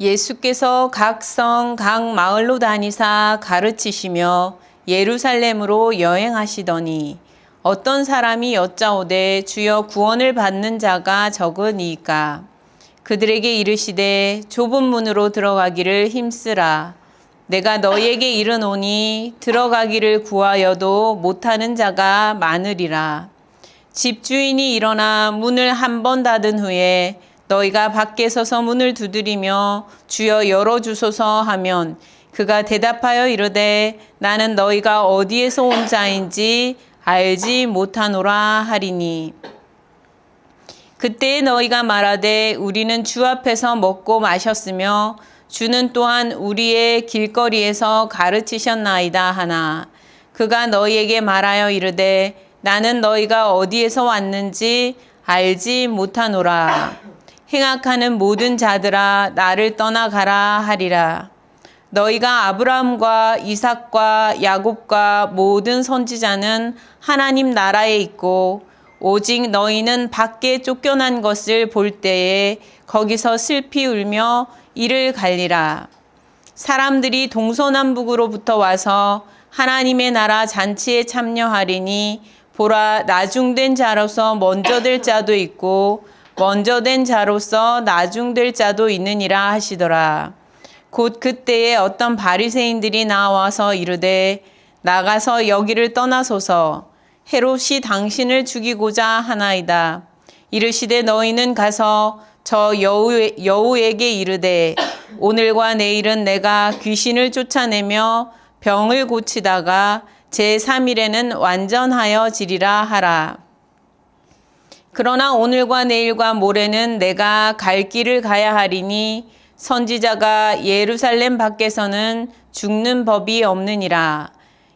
예수께서 각 성, 각 마을로 다니사 가르치시며 예루살렘으로 여행하시더니 어떤 사람이 여짜오되 주여 구원을 받는 자가 적으니이까 그들에게 이르시되 좁은 문으로 들어가기를 힘쓰라. 내가 너희에게 이르노니 들어가기를 구하여도 못하는 자가 많으리라. 집주인이 일어나 문을 한 번 닫은 후에 너희가 밖에 서서 문을 두드리며 주여 열어주소서 하면 그가 대답하여 이르되 나는 너희가 어디에서 온 자인지 알지 못하노라 하리니 그때 너희가 말하되 우리는 주 앞에서 먹고 마셨으며 주는 또한 우리의 길거리에서 가르치셨나이다 하나 그가 너희에게 말하여 이르되 나는 너희가 어디에서 왔는지 알지 못하노라. 행악하는 모든 자들아 나를 떠나가라 하리라. 너희가 아브라함과 이삭과 야곱과 모든 선지자는 하나님 나라에 있고 오직 너희는 밖에 쫓겨난 것을 볼 때에 거기서 슬피 울며 이를 갈리라. 사람들이 동서남북으로부터 와서 하나님의 나라 잔치에 참여하리니 보라 나중된 자로서 먼저 될 자도 있고 먼저 된 자로서 나중될 자도 있느니라 하시더라. 곧 그때에 어떤 바리새인들이 나와서 이르되 나가서 여기를 떠나소서 헤롯이 당신을 죽이고자 하나이다. 이르시되 너희는 가서 저 여우에게 이르되 오늘과 내일은 내가 귀신을 쫓아내며 병을 고치다가 제3일에는 완전하여 지리라 하라. 그러나 오늘과 내일과 모레는 내가 갈 길을 가야 하리니 선지자가 예루살렘 밖에서는 죽는 법이 없느니라.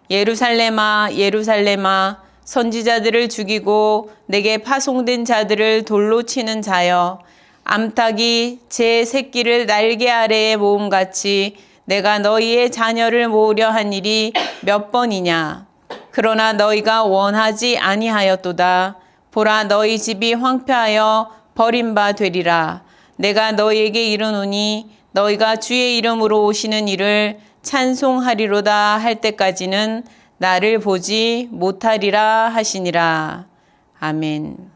예루살렘아 예루살렘아 선지자들을 죽이고 내게 파송된 자들을 돌로 치는 자여 암탉이 제 새끼를 날개 아래에 모음같이 내가 너희의 자녀를 모으려 한 일이 몇 번이냐. 그러나 너희가 원하지 아니하였도다. 보라 너희 집이 황폐하여 버림바 되리라. 내가 너희에게 이르노니 너희가 주의 이름으로 오시는 이를 찬송하리로다 할 때까지는 나를 보지 못하리라 하시니라. 아멘.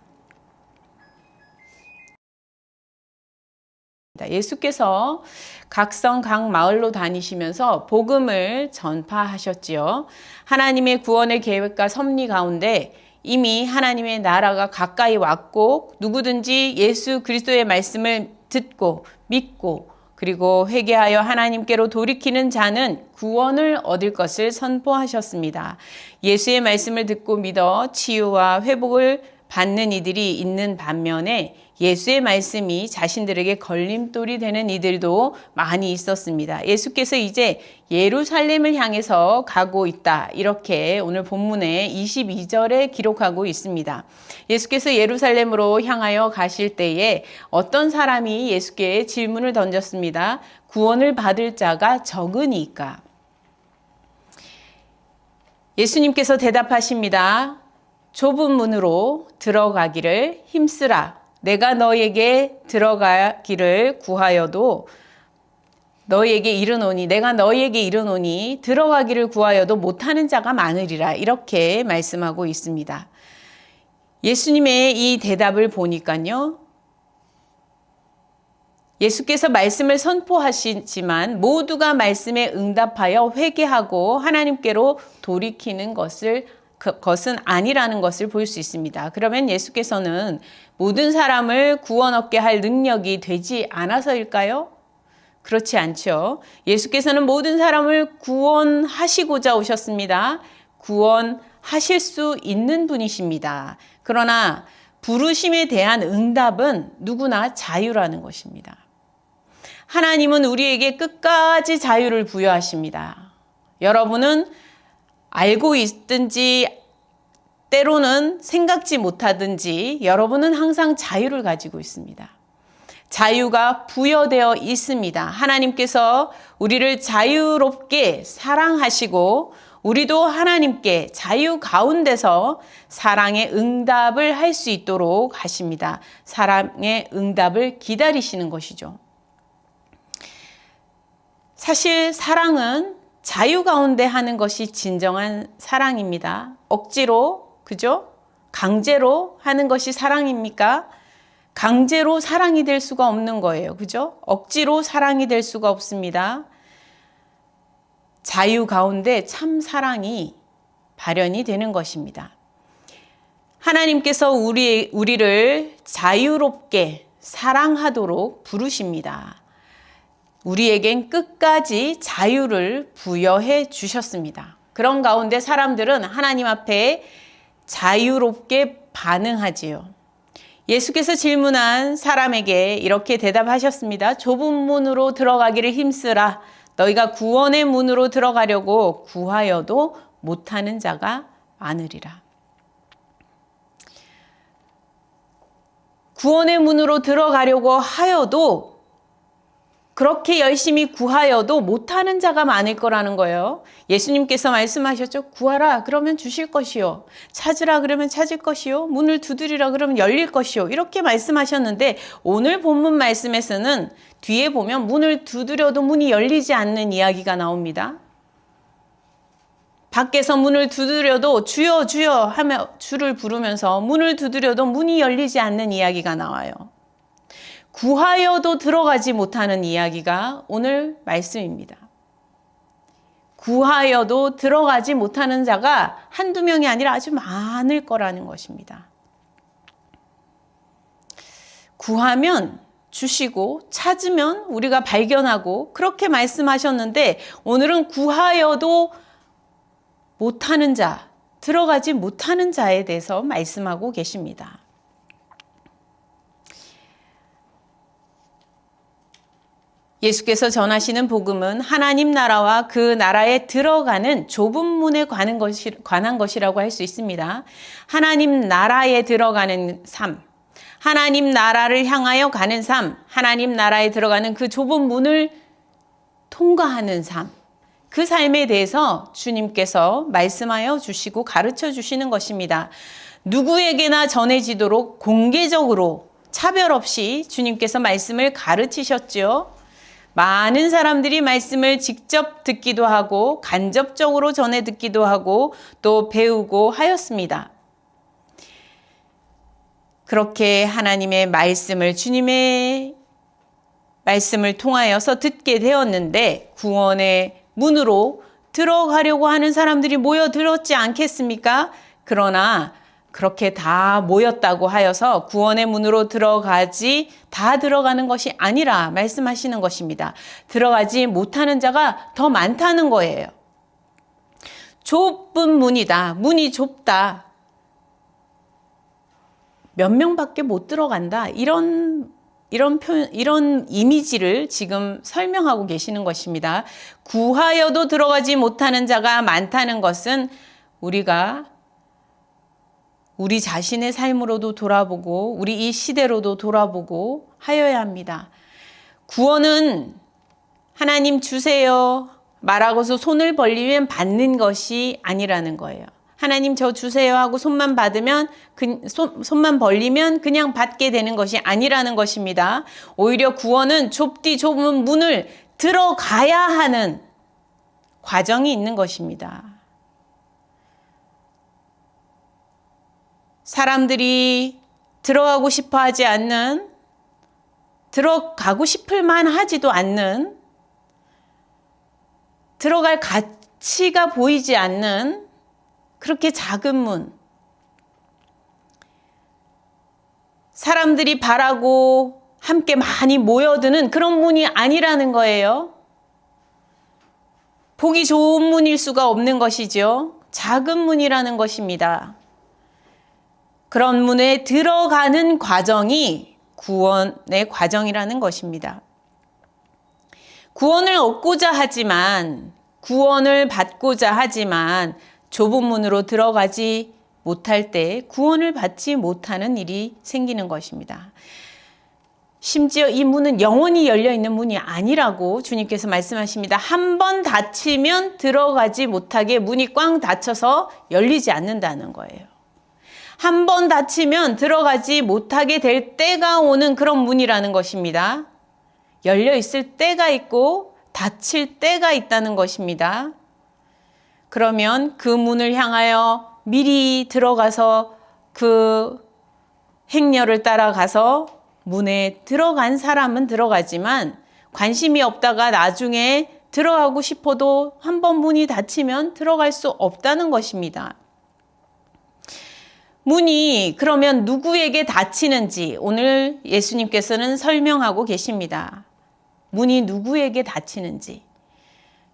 예수께서 각 성, 각 마을로 다니시면서 복음을 전파하셨지요. 하나님의 구원의 계획과 섭리 가운데 이미 하나님의 나라가 가까이 왔고 누구든지 예수 그리스도의 말씀을 듣고 믿고 그리고 회개하여 하나님께로 돌이키는 자는 구원을 얻을 것을 선포하셨습니다. 예수의 말씀을 듣고 믿어 치유와 회복을 받는 이들이 있는 반면에 예수의 말씀이 자신들에게 걸림돌이 되는 이들도 많이 있었습니다. 예수께서 이제 예루살렘을 향해서 가고 있다. 이렇게 오늘 본문의 22절에 기록하고 있습니다. 예수께서 예루살렘으로 향하여 가실 때에 어떤 사람이 예수께 질문을 던졌습니다. 구원을 받을 자가 적으니까. 예수님께서 대답하십니다. 좁은 문으로 들어가기를 힘쓰라. 내가 너에게 들어가기를 구하여도 너희에게 이르노니 내가 너희에게 이르노니 들어가기를 구하여도 못하는 자가 많으리라. 이렇게 말씀하고 있습니다. 예수님의 이 대답을 보니까요. 예수께서 말씀을 선포하시지만 모두가 말씀에 응답하여 회개하고 하나님께로 돌이키는 것은 아니라는 것을 볼 수 있습니다. 그러면 예수께서는 모든 사람을 구원 얻게 할 능력이 되지 않아서일까요? 그렇지 않죠. 예수께서는 모든 사람을 구원하시고자 오셨습니다. 구원하실 수 있는 분이십니다. 그러나 부르심에 대한 응답은 누구나 자유라는 것입니다. 하나님은 우리에게 끝까지 자유를 부여하십니다. 여러분은 알고 있든지 때로는 생각지 못하든지 여러분은 항상 자유를 가지고 있습니다. 자유가 부여되어 있습니다. 하나님께서 우리를 자유롭게 사랑하시고 우리도 하나님께 자유 가운데서 사랑의 응답을 할 수 있도록 하십니다. 사랑의 응답을 기다리시는 것이죠. 사실 사랑은 자유 가운데 하는 것이 진정한 사랑입니다. 억지로, 그죠? 강제로 하는 것이 사랑입니까? 강제로 사랑이 될 수가 없는 거예요. 그죠? 억지로 사랑이 될 수가 없습니다. 자유 가운데 참 사랑이 발현이 되는 것입니다. 하나님께서 우리를 자유롭게 사랑하도록 부르십니다. 우리에겐 끝까지 자유를 부여해 주셨습니다. 그런 가운데 사람들은 하나님 앞에 자유롭게 반응하지요. 예수께서 질문한 사람에게 이렇게 대답하셨습니다. 좁은 문으로 들어가기를 힘쓰라. 너희가 구원의 문으로 들어가려고 구하여도 못하는 자가 많으리라. 구원의 문으로 들어가려고 하여도, 그렇게 열심히 구하여도 못하는 자가 많을 거라는 거예요. 예수님께서 말씀하셨죠. 구하라 그러면 주실 것이요. 찾으라 그러면 찾을 것이요. 문을 두드리라 그러면 열릴 것이요. 이렇게 말씀하셨는데 오늘 본문 말씀에서는 뒤에 보면 문을 두드려도 문이 열리지 않는 이야기가 나옵니다. 밖에서 문을 두드려도 주여 주여 하며 주를 부르면서 문을 두드려도 문이 열리지 않는 이야기가 나와요. 구하여도 들어가지 못하는 이야기가 오늘 말씀입니다. 구하여도 들어가지 못하는 자가 한두 명이 아니라 아주 많을 거라는 것입니다. 구하면 주시고 찾으면 우리가 발견하고 그렇게 말씀하셨는데 오늘은 구하여도 못하는 자, 들어가지 못하는 자에 대해서 말씀하고 계십니다. 예수께서 전하시는 복음은 하나님 나라와 그 나라에 들어가는 좁은 문에 관한 것이라고 할 수 있습니다. 하나님 나라에 들어가는 삶, 하나님 나라를 향하여 가는 삶, 하나님 나라에 들어가는 그 좁은 문을 통과하는 삶, 그 삶에 대해서 주님께서 말씀하여 주시고 가르쳐 주시는 것입니다. 누구에게나 전해지도록 공개적으로 차별 없이 주님께서 말씀을 가르치셨죠. 많은 사람들이 말씀을 직접 듣기도 하고 간접적으로 전해 듣기도 하고 또 배우고 하였습니다. 그렇게 하나님의 말씀을 주님의 말씀을 통하여서 듣게 되었는데 구원의 문으로 들어가려고 하는 사람들이 모여들었지 않겠습니까? 그러나 그렇게 다 모였다고 하여서 구원의 문으로 다 들어가는 것이 아니라 말씀하시는 것입니다. 들어가지 못하는 자가 더 많다는 거예요. 좁은 문이다. 문이 좁다. 몇 명밖에 못 들어간다. 이런 이미지를 지금 설명하고 계시는 것입니다. 구하여도 들어가지 못하는 자가 많다는 것은 우리가 우리 자신의 삶으로도 돌아보고 우리 이 시대로도 돌아보고 하여야 합니다. 구원은 하나님 주세요 말하고서 손을 벌리면 받는 것이 아니라는 거예요. 하나님 저 주세요 하고 손만 벌리면 그냥 받게 되는 것이 아니라는 것입니다. 오히려 구원은 좁디 좁은 문을 들어가야 하는 과정이 있는 것입니다. 사람들이 들어가고 싶어 하지 않는, 들어가고 싶을 만하지도 않는, 들어갈 가치가 보이지 않는 그렇게 작은 문, 사람들이 바라고 함께 많이 모여드는 그런 문이 아니라는 거예요. 보기 좋은 문일 수가 없는 것이죠. 작은 문이라는 것입니다. 그런 문에 들어가는 과정이 구원의 과정이라는 것입니다. 구원을 얻고자 하지만, 구원을 받고자 하지만 좁은 문으로 들어가지 못할 때 구원을 받지 못하는 일이 생기는 것입니다. 심지어 이 문은 영원히 열려있는 문이 아니라고 주님께서 말씀하십니다. 한 번 닫히면 들어가지 못하게 문이 꽝 닫혀서 열리지 않는다는 거예요. 한 번 닫히면 들어가지 못하게 될 때가 오는 그런 문이라는 것입니다. 열려 있을 때가 있고 닫힐 때가 있다는 것입니다. 그러면 그 문을 향하여 미리 들어가서 그 행렬을 따라가서 문에 들어간 사람은 들어가지만 관심이 없다가 나중에 들어가고 싶어도 한번 문이 닫히면 들어갈 수 없다는 것입니다. 문이 그러면 누구에게 닫히는지 오늘 예수님께서는 설명하고 계십니다. 문이 누구에게 닫히는지.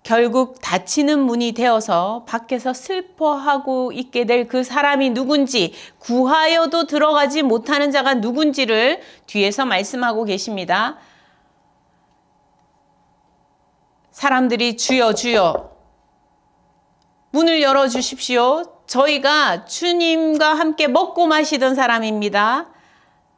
결국 닫히는 문이 되어서 밖에서 슬퍼하고 있게 될 그 사람이 누군지, 구하여도 들어가지 못하는 자가 누군지를 뒤에서 말씀하고 계십니다. 사람들이 주여 주여 문을 열어주십시오. 저희가 주님과 함께 먹고 마시던 사람입니다.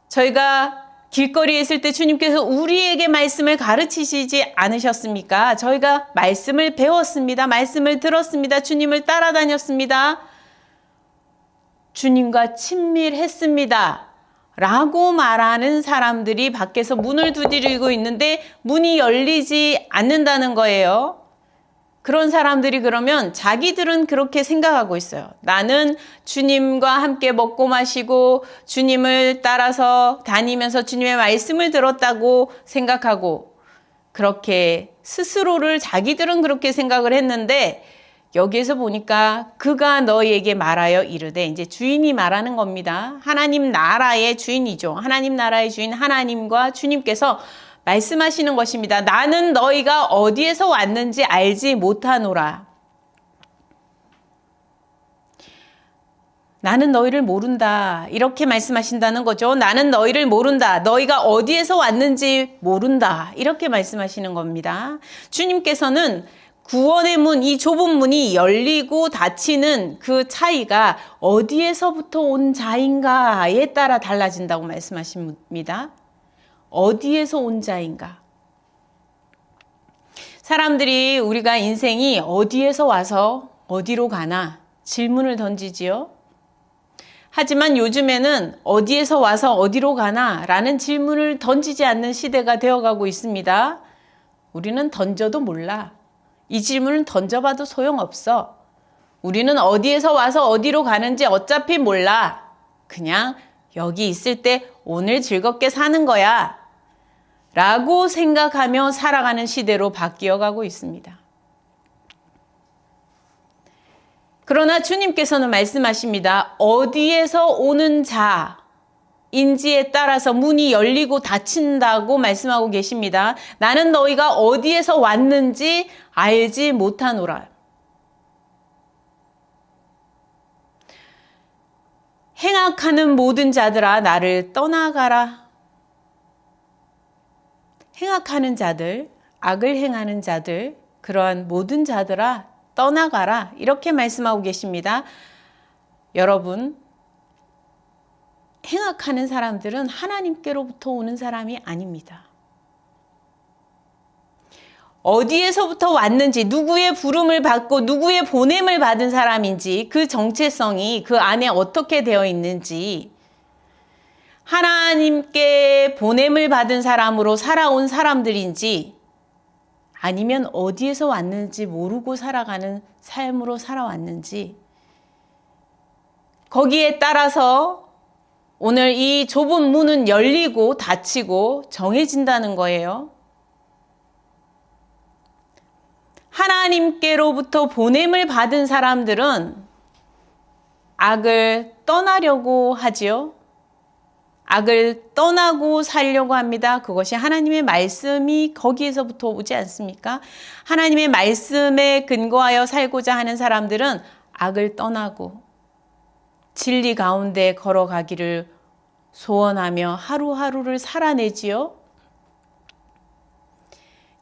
저희가 길거리에 있을 때 주님께서 우리에게 말씀을 가르치시지 않으셨습니까? 저희가 말씀을 배웠습니다. 말씀을 들었습니다. 주님을 따라다녔습니다. 주님과 친밀했습니다. 라고 말하는 사람들이 밖에서 문을 두드리고 있는데 문이 열리지 않는다는 거예요. 그런 사람들이 그러면 자기들은 그렇게 생각하고 있어요. 나는 주님과 함께 먹고 마시고 주님을 따라서 다니면서 주님의 말씀을 들었다고 생각하고 그렇게 스스로를 자기들은 그렇게 생각을 했는데 여기에서 보니까 그가 너희에게 말하여 이르되 이제 주인이 말하는 겁니다. 하나님 나라의 주인이죠. 하나님 나라의 주인 하나님과 주님께서 말씀하시는 것입니다. 나는 너희가 어디에서 왔는지 알지 못하노라. 나는 너희를 모른다. 이렇게 말씀하신다는 거죠. 나는 너희를 모른다. 너희가 어디에서 왔는지 모른다. 이렇게 말씀하시는 겁니다. 주님께서는 구원의 문, 이 좁은 문이 열리고 닫히는 그 차이가 어디에서부터 온 자인가에 따라 달라진다고 말씀하십니다. 어디에서 온 자인가? 사람들이 우리가 인생이 어디에서 와서 어디로 가나 질문을 던지지요. 하지만 요즘에는 어디에서 와서 어디로 가나 라는 질문을 던지지 않는 시대가 되어가고 있습니다. 우리는 던져도 몰라. 이 질문을 던져봐도 소용없어. 우리는 어디에서 와서 어디로 가는지 어차피 몰라. 그냥 여기 있을 때 오늘 즐겁게 사는 거야. 라고 생각하며 살아가는 시대로 바뀌어가고 있습니다. 그러나 주님께서는 말씀하십니다. 어디에서 오는 자인지에 따라서 문이 열리고 닫힌다고 말씀하고 계십니다. 나는 너희가 어디에서 왔는지 알지 못하노라. 행악하는 모든 자들아 나를 떠나가라. 행악하는 자들, 악을 행하는 자들, 그러한 모든 자들아 떠나가라. 이렇게 말씀하고 계십니다. 여러분, 행악하는 사람들은 하나님께로부터 오는 사람이 아닙니다. 어디에서부터 왔는지, 누구의 부름을 받고 누구의 보냄을 받은 사람인지, 그 정체성이 그 안에 어떻게 되어 있는지, 하나님께 보냄을 받은 사람으로 살아온 사람들인지 아니면 어디에서 왔는지 모르고 살아가는 삶으로 살아왔는지 거기에 따라서 오늘 이 좁은 문은 열리고 닫히고 정해진다는 거예요. 하나님께로부터 보냄을 받은 사람들은 악을 떠나려고 하지요. 악을 떠나고 살려고 합니다. 그것이 하나님의 말씀이 거기에서부터 오지 않습니까? 하나님의 말씀에 근거하여 살고자 하는 사람들은 악을 떠나고 진리 가운데 걸어가기를 소원하며 하루하루를 살아내지요.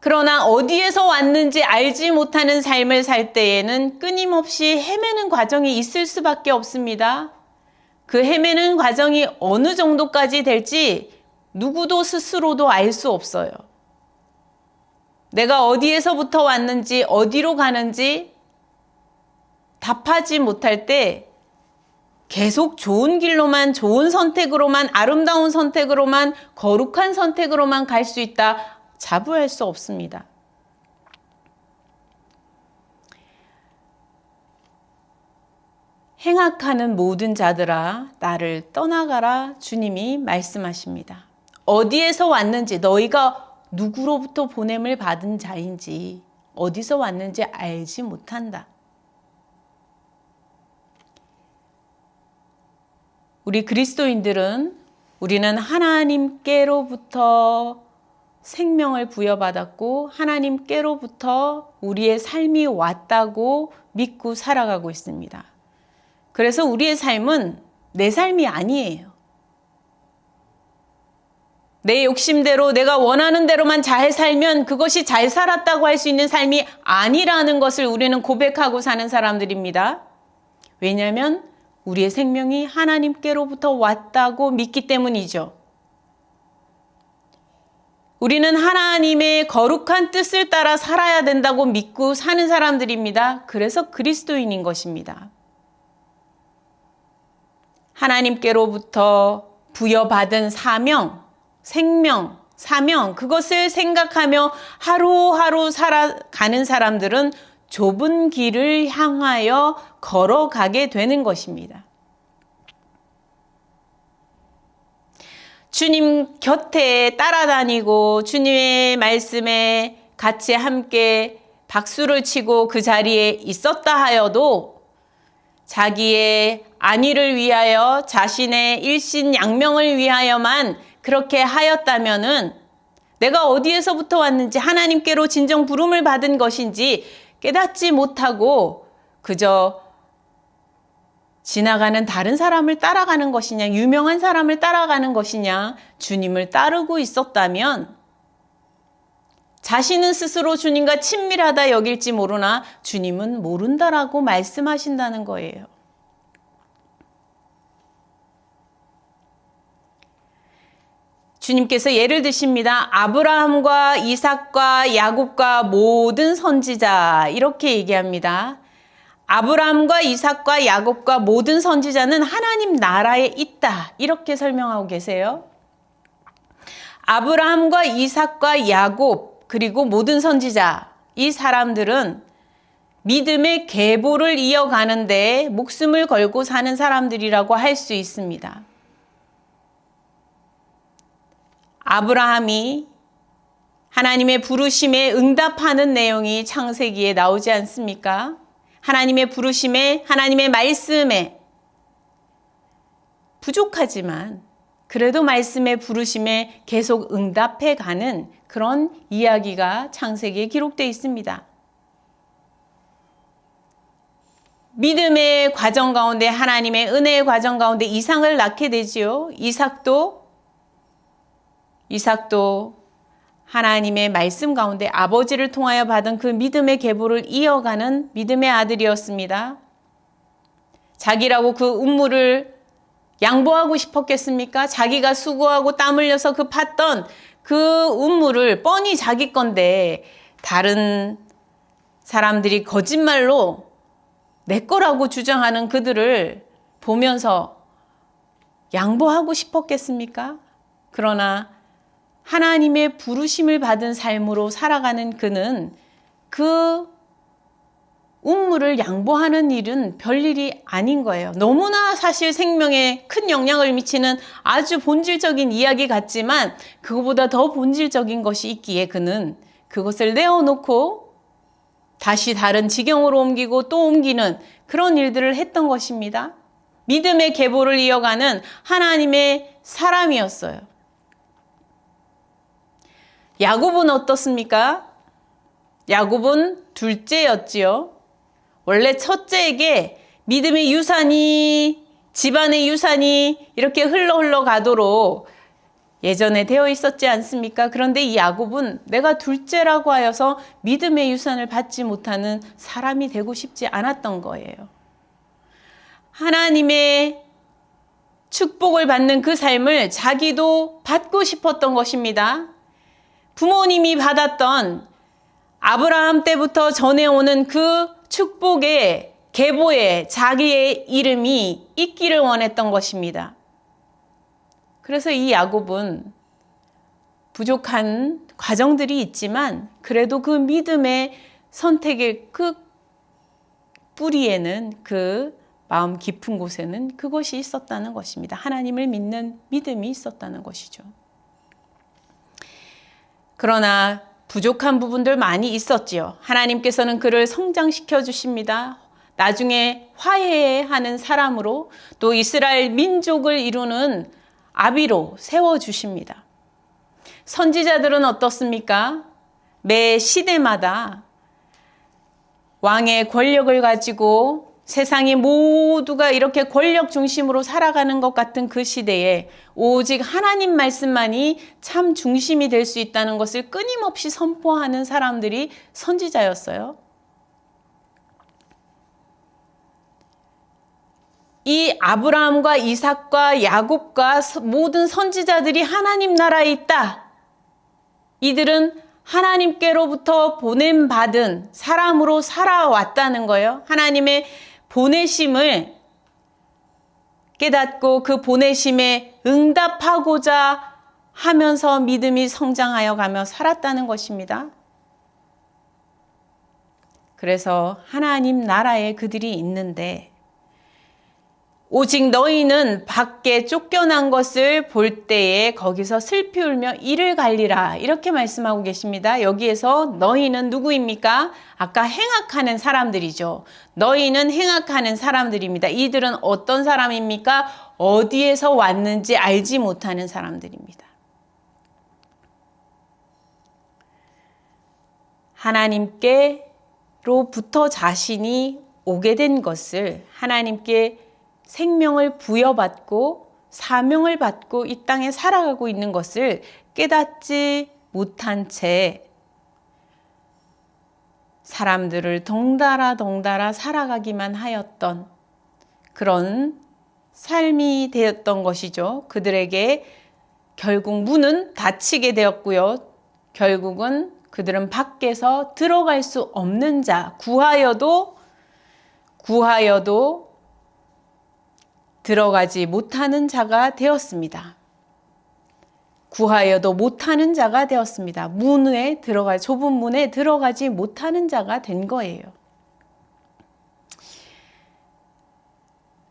그러나 어디에서 왔는지 알지 못하는 삶을 살 때에는 끊임없이 헤매는 과정이 있을 수밖에 없습니다. 그 헤매는 과정이 어느 정도까지 될지 누구도 스스로도 알 수 없어요. 내가 어디에서부터 왔는지 어디로 가는지 답하지 못할 때 계속 좋은 길로만, 좋은 선택으로만, 아름다운 선택으로만, 거룩한 선택으로만 갈 수 있다 자부할 수 없습니다. 행악하는 모든 자들아 나를 떠나가라 주님이 말씀하십니다. 어디에서 왔는지 너희가 누구로부터 보냄을 받은 자인지 어디서 왔는지 알지 못한다. 우리 그리스도인들은 우리는 하나님께로부터 생명을 부여받았고 하나님께로부터 우리의 삶이 왔다고 믿고 살아가고 있습니다. 그래서 우리의 삶은 내 삶이 아니에요. 내 욕심대로 내가 원하는 대로만 잘 살면 그것이 잘 살았다고 할 수 있는 삶이 아니라는 것을 우리는 고백하고 사는 사람들입니다. 왜냐하면 우리의 생명이 하나님께로부터 왔다고 믿기 때문이죠. 우리는 하나님의 거룩한 뜻을 따라 살아야 된다고 믿고 사는 사람들입니다. 그래서 그리스도인인 것입니다. 하나님께로부터 부여받은 사명, 생명, 사명, 그것을 생각하며 하루하루 살아가는 사람들은 좁은 길을 향하여 걸어가게 되는 것입니다. 주님 곁에 따라다니고 주님의 말씀에 같이 함께 박수를 치고 그 자리에 있었다 하여도 자기의 안위를 위하여 자신의 일신양명을 위하여만 그렇게 하였다면은 내가 어디에서부터 왔는지 하나님께로 진정 부름을 받은 것인지 깨닫지 못하고 그저 지나가는 다른 사람을 따라가는 것이냐, 유명한 사람을 따라가는 것이냐, 주님을 따르고 있었다면 자신은 스스로 주님과 친밀하다 여길지 모르나 주님은 모른다라고 말씀하신다는 거예요. 주님께서 예를 드십니다. 아브라함과 이삭과 야곱과 모든 선지자 이렇게 얘기합니다. 아브라함과 이삭과 야곱과 모든 선지자는 하나님 나라에 있다 이렇게 설명하고 계세요. 아브라함과 이삭과 야곱 그리고 모든 선지자 이 사람들은 믿음의 계보를 이어가는데 목숨을 걸고 사는 사람들이라고 할 수 있습니다. 아브라함이 하나님의 부르심에 응답하는 내용이 창세기에 나오지 않습니까? 하나님의 부르심에 하나님의 말씀에 부족하지만 그래도 말씀의 부르심에 계속 응답해가는 그런 이야기가 창세기에 기록되어 있습니다. 믿음의 과정 가운데 하나님의 은혜의 과정 가운데 이삭을 낳게 되지요. 이삭도 하나님의 말씀 가운데 아버지를 통하여 받은 그 믿음의 계보를 이어가는 믿음의 아들이었습니다. 자기라고 그 운물을 양보하고 싶었겠습니까? 자기가 수고하고 땀 흘려서 그 팠던 그 운물을 뻔히 자기 건데 다른 사람들이 거짓말로 내 거라고 주장하는 그들을 보면서 양보하고 싶었겠습니까? 그러나 하나님의 부르심을 받은 삶으로 살아가는 그는 그 운물을 양보하는 일은 별일이 아닌 거예요. 너무나 사실 생명에 큰 영향을 미치는 아주 본질적인 이야기 같지만 그거보다 더 본질적인 것이 있기에 그는 그것을 내어놓고 다시 다른 지경으로 옮기고 또 옮기는 그런 일들을 했던 것입니다. 믿음의 계보를 이어가는 하나님의 사람이었어요. 야곱은 어떻습니까? 야곱은 둘째였지요. 원래 첫째에게 믿음의 유산이 집안의 유산이 이렇게 흘러 가도록 예전에 되어 있었지 않습니까? 그런데 이 야곱은 내가 둘째라고 하여서 믿음의 유산을 받지 못하는 사람이 되고 싶지 않았던 거예요. 하나님의 축복을 받는 그 삶을 자기도 받고 싶었던 것입니다. 부모님이 받았던 아브라함 때부터 전해오는 그 축복의 계보에 자기의 이름이 있기를 원했던 것입니다. 그래서 이 야곱은 부족한 과정들이 있지만 그래도 그 믿음의 선택의 그 뿌리에는 그 마음 깊은 곳에는 그것이 있었다는 것입니다. 하나님을 믿는 믿음이 있었다는 것이죠. 그러나 부족한 부분들 많이 있었지요. 하나님께서는 그를 성장시켜 주십니다. 나중에 화해하는 사람으로 또 이스라엘 민족을 이루는 아비로 세워주십니다. 선지자들은 어떻습니까? 매 시대마다 왕의 권력을 가지고 세상의 모두가 이렇게 권력 중심으로 살아가는 것 같은 그 시대에 오직 하나님 말씀만이 참 중심이 될 수 있다는 것을 끊임없이 선포하는 사람들이 선지자였어요. 이 아브라함과 이삭과 야곱과 모든 선지자들이 하나님 나라에 있다. 이들은 하나님께로부터 보냄받은 사람으로 살아왔다는 거예요. 하나님의 보내심을 깨닫고 그 보내심에 응답하고자 하면서 믿음이 성장하여 가며 살았다는 것입니다. 그래서 하나님 나라에 그들이 있는데 오직 너희는 밖에 쫓겨난 것을 볼 때에 거기서 슬피 울며 이를 갈리라 이렇게 말씀하고 계십니다. 여기에서 너희는 누구입니까? 아까 행악하는 사람들이죠. 너희는 행악하는 사람들입니다. 이들은 어떤 사람입니까? 어디에서 왔는지 알지 못하는 사람들입니다. 하나님께로부터 자신이 오게 된 것을 하나님께 생명을 부여받고 사명을 받고 이 땅에 살아가고 있는 것을 깨닫지 못한 채 사람들을 덩달아 살아가기만 하였던 그런 삶이 되었던 것이죠. 그들에게 결국 문은 닫히게 되었고요. 결국은 그들은 밖에서 들어갈 수 없는 자, 구하여도 들어가지 못하는 자가 되었습니다. 구하여도 못하는 자가 되었습니다. 좁은 문에 들어가지 못하는 자가 된 거예요.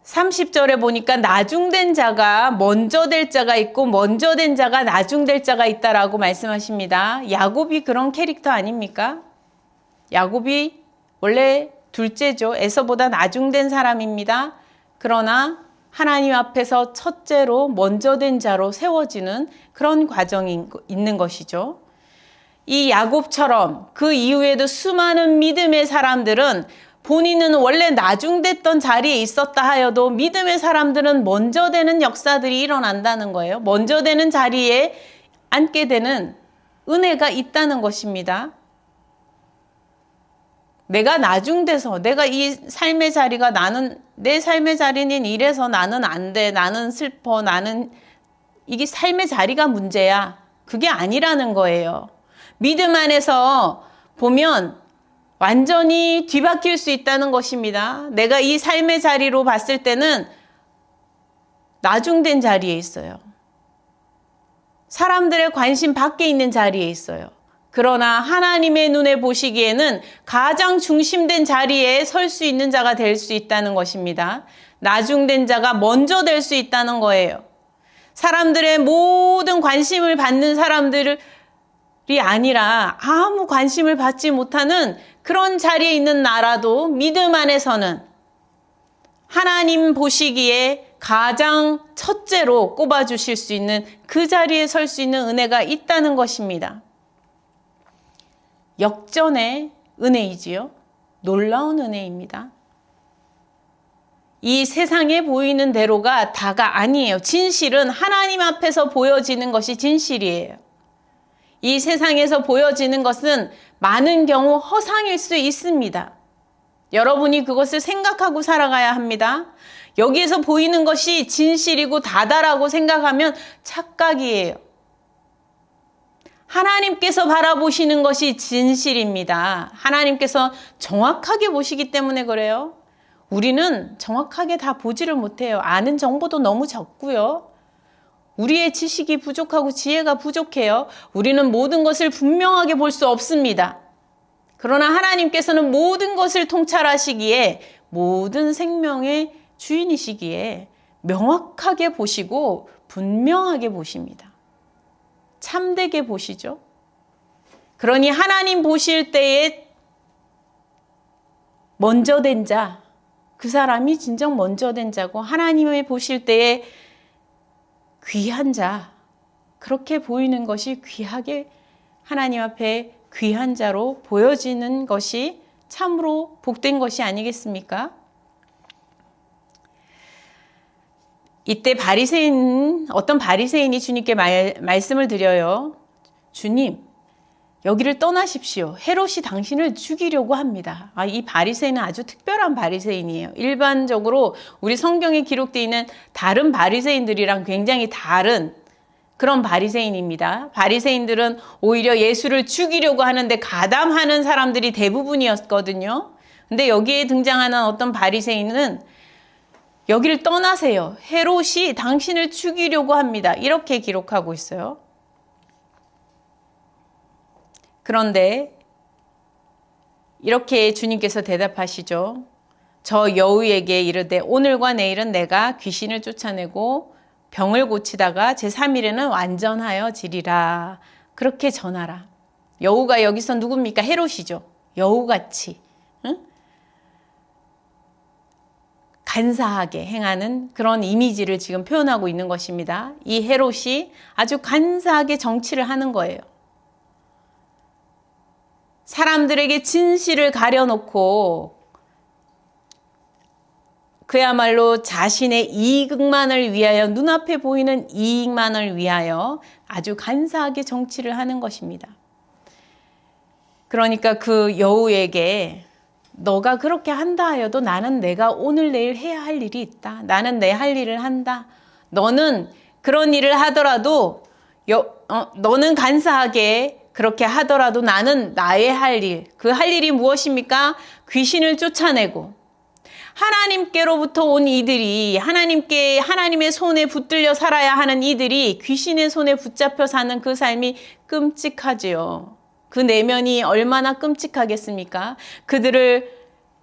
30절에 보니까 나중된 자가 먼저 될 자가 있고 먼저 된 자가 나중될 자가 있다라고 말씀하십니다. 야곱이 그런 캐릭터 아닙니까? 야곱이 원래 둘째죠. 에서보다 나중된 사람입니다. 그러나 하나님 앞에서 첫째로 먼저 된 자로 세워지는 그런 과정이 있는 것이죠. 이 야곱처럼 그 이후에도 수많은 믿음의 사람들은 본인은 원래 나중됐던 자리에 있었다 하여도 믿음의 사람들은 먼저 되는 역사들이 일어난다는 거예요. 먼저 되는 자리에 앉게 되는 은혜가 있다는 것입니다. 내가 나중돼서 내가 이 삶의 자리가 내 삶의 자리는 이래서 나는 안 돼. 나는 슬퍼. 이게 삶의 자리가 문제야. 그게 아니라는 거예요. 믿음 안에서 보면 완전히 뒤바뀔 수 있다는 것입니다. 내가 이 삶의 자리로 봤을 때는 나중된 자리에 있어요. 사람들의 관심 밖에 있는 자리에 있어요. 그러나 하나님의 눈에 보시기에는 가장 중심된 자리에 설 수 있는 자가 될 수 있다는 것입니다. 나중된 자가 먼저 될 수 있다는 거예요. 사람들의 모든 관심을 받는 사람들이 아니라 아무 관심을 받지 못하는 그런 자리에 있는 나라도 믿음 안에서는 하나님 보시기에 가장 첫째로 꼽아주실 수 있는 그 자리에 설 수 있는 은혜가 있다는 것입니다. 역전의 은혜이지요. 놀라운 은혜입니다. 이 세상에 보이는 대로가 다가 아니에요. 진실은 하나님 앞에서 보여지는 것이 진실이에요. 이 세상에서 보여지는 것은 많은 경우 허상일 수 있습니다. 여러분이 그것을 생각하고 살아가야 합니다. 여기에서 보이는 것이 진실이고 다다라고 생각하면 착각이에요. 하나님께서 바라보시는 것이 진실입니다. 하나님께서 정확하게 보시기 때문에 그래요. 우리는 정확하게 다 보지를 못해요. 아는 정보도 너무 적고요. 우리의 지식이 부족하고 지혜가 부족해요. 우리는 모든 것을 분명하게 볼 수 없습니다. 그러나 하나님께서는 모든 것을 통찰하시기에 모든 생명의 주인이시기에 명확하게 보시고 분명하게 보십니다. 참되게 보시죠. 그러니 하나님 보실 때에 먼저 된 자, 그 사람이 진정 먼저 된 자고 하나님을 보실 때에 귀한 자, 그렇게 보이는 것이 귀하게 하나님 앞에 귀한 자로 보여지는 것이 참으로 복된 것이 아니겠습니까? 이때 어떤 바리새인이 주님께 말씀을 드려요. 주님, 여기를 떠나십시오. 헤롯이 당신을 죽이려고 합니다. 이 바리새인은 아주 특별한 바리새인이에요. 일반적으로 우리 성경에 기록되어 있는 다른 바리새인들이랑 굉장히 다른 그런 바리새인입니다. 바리새인들은 오히려 예수를 죽이려고 하는데 가담하는 사람들이 대부분이었거든요. 근데 여기에 등장하는 어떤 바리새인은 여기를 떠나세요. 헤롯이 당신을 죽이려고 합니다. 이렇게 기록하고 있어요. 그런데 이렇게 주님께서 대답하시죠. 저 여우에게 이르되 오늘과 내일은 내가 귀신을 쫓아내고 병을 고치다가 제3일에는 완전하여 지리라. 그렇게 전하라. 여우가 여기서 누굽니까? 헤롯이죠. 여우같이 간사하게 행하는 그런 이미지를 지금 표현하고 있는 것입니다. 이 헤롯이 아주 간사하게 정치를 하는 거예요. 사람들에게 진실을 가려놓고 그야말로 자신의 이익만을 위하여, 눈앞에 보이는 이익만을 위하여 아주 간사하게 정치를 하는 것입니다. 그러니까 그 여우에게 너가 그렇게 한다 하여도 나는 내가 오늘 내일 해야 할 일이 있다. 나는 내 할 일을 한다. 너는 그런 일을 하더라도 너는 간사하게 그렇게 하더라도 나는 나의 할 일, 그 할 일이 무엇입니까? 귀신을 쫓아내고 하나님께로부터 온 이들이 하나님의 손에 붙들려 살아야 하는 이들이 귀신의 손에 붙잡혀 사는 그 삶이 끔찍하지요. 그 내면이 얼마나 끔찍하겠습니까? 그들을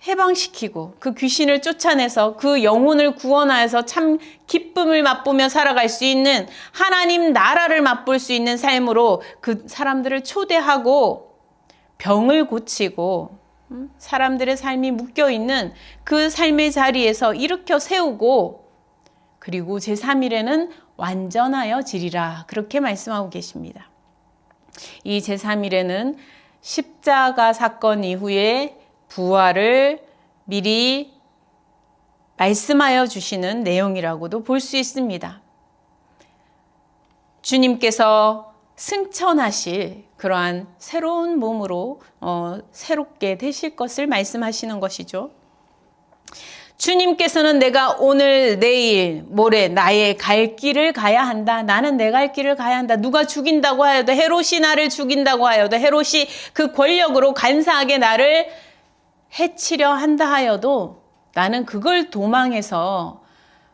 해방시키고 그 귀신을 쫓아내서 그 영혼을 구원하여서 참 기쁨을 맛보며 살아갈 수 있는, 하나님 나라를 맛볼 수 있는 삶으로 그 사람들을 초대하고 병을 고치고 사람들의 삶이 묶여있는 그 삶의 자리에서 일으켜 세우고, 그리고 제3일에는 완전하여 지리라. 그렇게 말씀하고 계십니다. 이 제3일에는 십자가 사건 이후에 부활을 미리 말씀하여 주시는 내용이라고도 볼 수 있습니다. 주님께서 승천하실 그러한 새로운 몸으로 새롭게 되실 것을 말씀하시는 것이죠. 주님께서는 내가 오늘, 내일, 모레 나의 갈 길을 가야 한다. 나는 내 갈 길을 가야 한다. 누가 죽인다고 하여도, 헤롯이 나를 죽인다고 하여도, 헤롯이 그 권력으로 간사하게 나를 해치려 한다 하여도 나는 그걸 도망해서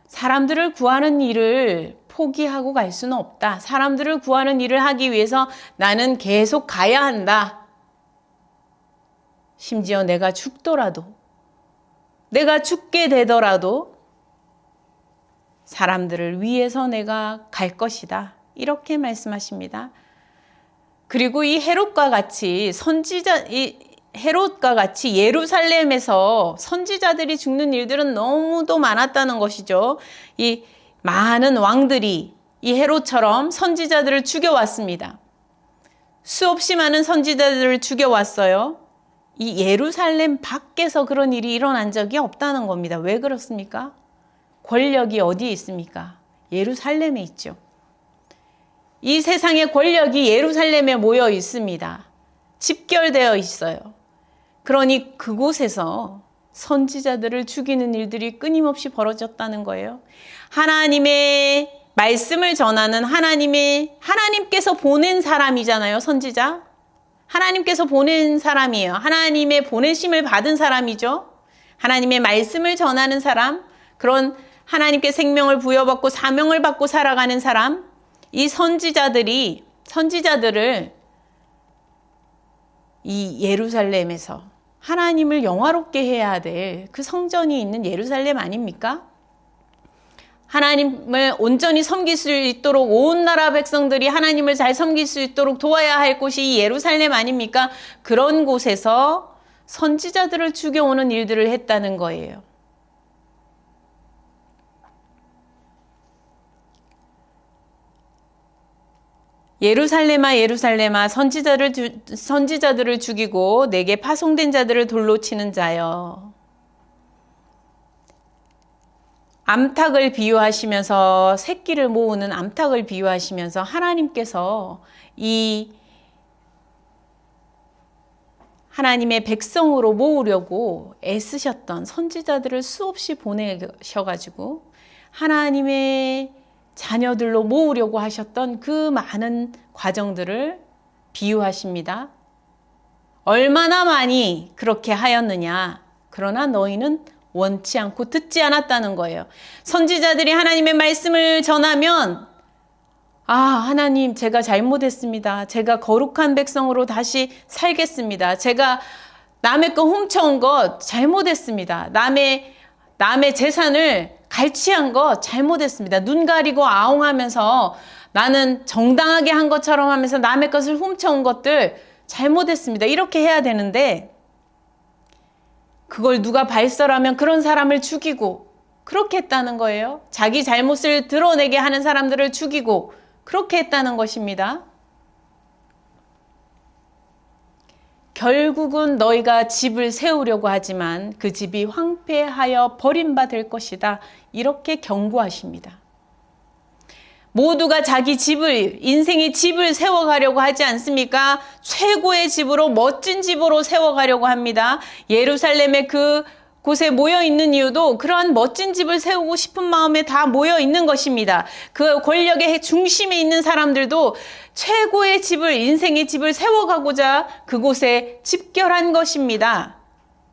사람들을 구하는 일을 포기하고 갈 수는 없다. 사람들을 구하는 일을 하기 위해서 나는 계속 가야 한다. 심지어 내가 죽더라도, 내가 죽게 되더라도 사람들을 위해서 내가 갈 것이다. 이렇게 말씀하십니다. 그리고 이 헤롯과 같이 헤롯과 같이 예루살렘에서 선지자들이 죽는 일들은 너무도 많았다는 것이죠. 이 많은 왕들이 이 헤롯처럼 선지자들을 죽여왔습니다. 수없이 많은 선지자들을 죽여왔어요. 이 예루살렘 밖에서 그런 일이 일어난 적이 없다는 겁니다. 왜 그렇습니까? 권력이 어디에 있습니까? 예루살렘에 있죠. 이 세상의 권력이 예루살렘에 모여 있습니다. 집결되어 있어요. 그러니 그곳에서 선지자들을 죽이는 일들이 끊임없이 벌어졌다는 거예요. 하나님의 말씀을 전하는 하나님께서 보낸 사람이잖아요, 선지자. 하나님께서 보낸 사람이에요. 하나님의 보내심을 받은 사람이죠. 하나님의 말씀을 전하는 사람, 그런 하나님께 생명을 부여받고 사명을 받고 살아가는 사람, 이 선지자들을 이 예루살렘에서 하나님을 영화롭게 해야 될 그 성전이 있는 예루살렘 아닙니까? 하나님을 온전히 섬길 수 있도록 온 나라 백성들이 하나님을 잘 섬길 수 있도록 도와야 할 곳이 이 예루살렘 아닙니까? 그런 곳에서 선지자들을 죽여오는 일들을 했다는 거예요. 예루살렘아 예루살렘아 선지자들을 죽이고 내게 파송된 자들을 돌로 치는 자여. 암탉을 비유하시면서 새끼를 모으는 암탉을 비유하시면서 하나님께서 이 하나님의 백성으로 모으려고 애쓰셨던 선지자들을 수없이 보내셔가지고 하나님의 자녀들로 모으려고 하셨던 그 많은 과정들을 비유하십니다. 얼마나 많이 그렇게 하였느냐. 그러나 너희는 원치 않고 듣지 않았다는 거예요. 선지자들이 하나님의 말씀을 전하면 하나님 제가 잘못했습니다. 제가 거룩한 백성으로 다시 살겠습니다. 제가 남의 거 훔쳐온 것 잘못했습니다. 남의 재산을 갈취한 것 잘못했습니다. 눈 가리고 아웅하면서 나는 정당하게 한 것처럼 하면서 남의 것을 훔쳐온 것들 잘못했습니다. 이렇게 해야 되는데 그걸 누가 발설하면 그런 사람을 죽이고 그렇게 했다는 거예요. 자기 잘못을 드러내게 하는 사람들을 죽이고 그렇게 했다는 것입니다. 결국은 너희가 집을 세우려고 하지만 그 집이 황폐하여 버림받을 것이다. 이렇게 경고하십니다. 모두가 자기 집을, 인생의 집을 세워가려고 하지 않습니까? 최고의 집으로, 멋진 집으로 세워가려고 합니다. 예루살렘의 그 곳에 모여 있는 이유도 그러한 멋진 집을 세우고 싶은 마음에 다 모여 있는 것입니다. 그 권력의 중심에 있는 사람들도 최고의 집을, 인생의 집을 세워가고자 그곳에 집결한 것입니다.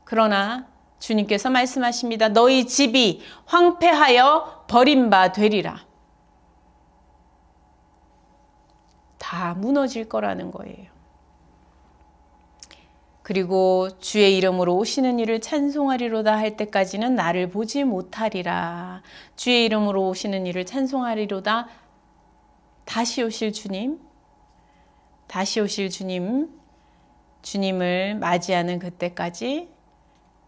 그러나 주님께서 말씀하십니다. 너희 집이 황폐하여 버림바 되리라. 다 무너질 거라는 거예요. 그리고 주의 이름으로 오시는 이를 찬송하리로다 할 때까지는 나를 보지 못하리라. 주의 이름으로 오시는 이를 찬송하리로다. 다시 오실 주님, 주님을 맞이하는 그때까지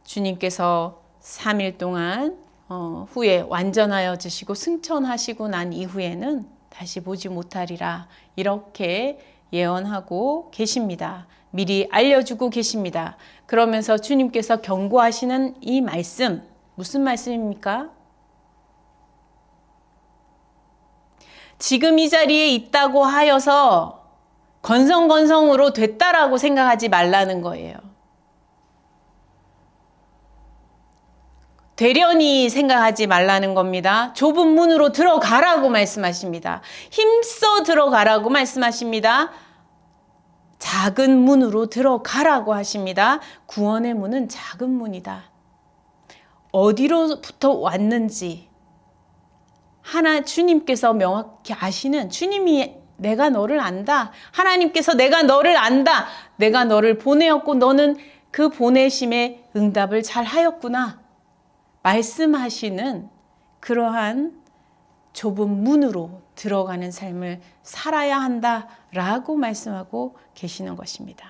주님께서 3일 동안 후에 완전하여지시고 승천하시고 난 이후에는 다시 보지 못하리라. 이렇게 예언하고 계십니다. 미리 알려주고 계십니다. 그러면서 주님께서 경고하시는 이 말씀, 무슨 말씀입니까? 지금 이 자리에 있다고 하여서 건성건성으로 됐다라고 생각하지 말라는 거예요. 되려니 생각하지 말라는 겁니다. 좁은 문으로 들어가라고 말씀하십니다. 힘써 들어가라고 말씀하십니다. 작은 문으로 들어가라고 하십니다. 구원의 문은 작은 문이다. 어디로부터 왔는지 주님께서 명확히 아시는, 주님이 내가 너를 안다. 하나님께서 내가 너를 안다. 내가 너를 보내었고 너는 그 보내심의 응답을 잘 하였구나. 말씀하시는 그러한 좁은 문으로 들어가는 삶을 살아야 한다라고 말씀하고 계시는 것입니다.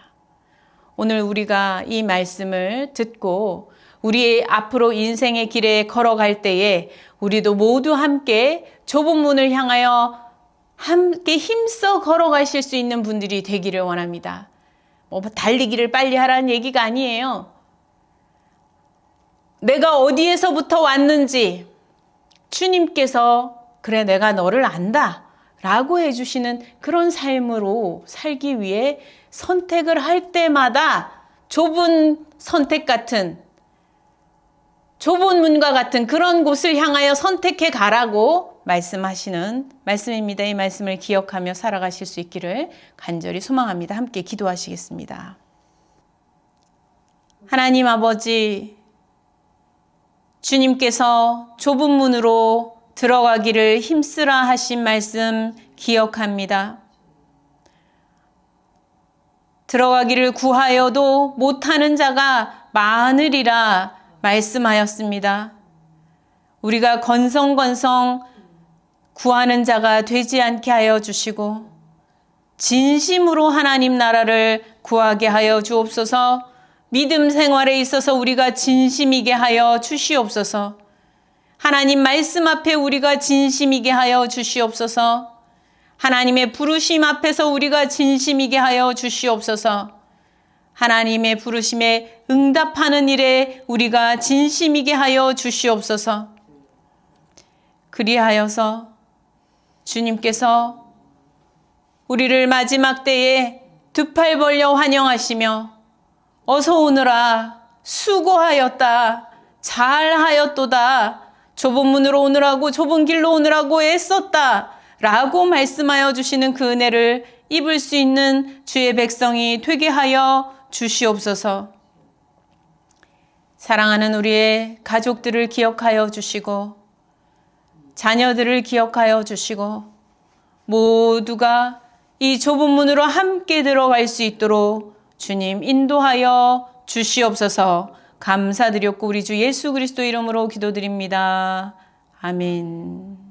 오늘 우리가 이 말씀을 듣고 우리 앞으로 인생의 길에 걸어갈 때에 우리도 모두 함께 좁은 문을 향하여 함께 힘써 걸어가실 수 있는 분들이 되기를 원합니다. 달리기를 빨리 하라는 얘기가 아니에요. 내가 어디에서부터 왔는지 주님께서 그래 내가 너를 안다 라고 해주시는 그런 삶으로 살기 위해 선택을 할 때마다 좁은 선택 같은, 좁은 문과 같은 그런 곳을 향하여 선택해 가라고 말씀하시는 말씀입니다. 이 말씀을 기억하며 살아가실 수 있기를 간절히 소망합니다. 함께 기도하시겠습니다. 하나님 아버지, 주님께서 좁은 문으로 들어가기를 힘쓰라 하신 말씀 기억합니다. 들어가기를 구하여도 못하는 자가 많으리라 말씀하였습니다. 우리가 건성건성 구하는 자가 되지 않게 하여 주시고 진심으로 하나님 나라를 구하게 하여 주옵소서. 믿음 생활에 있어서 우리가 진심이게 하여 주시옵소서. 하나님 말씀 앞에 우리가 진심이게 하여 주시옵소서. 하나님의 부르심 앞에서 우리가 진심이게 하여 주시옵소서. 하나님의 부르심에 응답하는 일에 우리가 진심이게 하여 주시옵소서. 그리하여서 주님께서 우리를 마지막 때에 두 팔 벌려 환영하시며 어서 오너라, 수고하였다, 잘하였도다, 좁은 문으로 오느라고 좁은 길로 오느라고 애썼다 라고 말씀하여 주시는 그 은혜를 입을 수 있는 주의 백성이 되게 하여 주시옵소서. 사랑하는 우리의 가족들을 기억하여 주시고 자녀들을 기억하여 주시고 모두가 이 좁은 문으로 함께 들어갈 수 있도록 주님 인도하여 주시옵소서. 감사드렸고 우리 주 예수 그리스도 이름으로 기도드립니다. 아멘.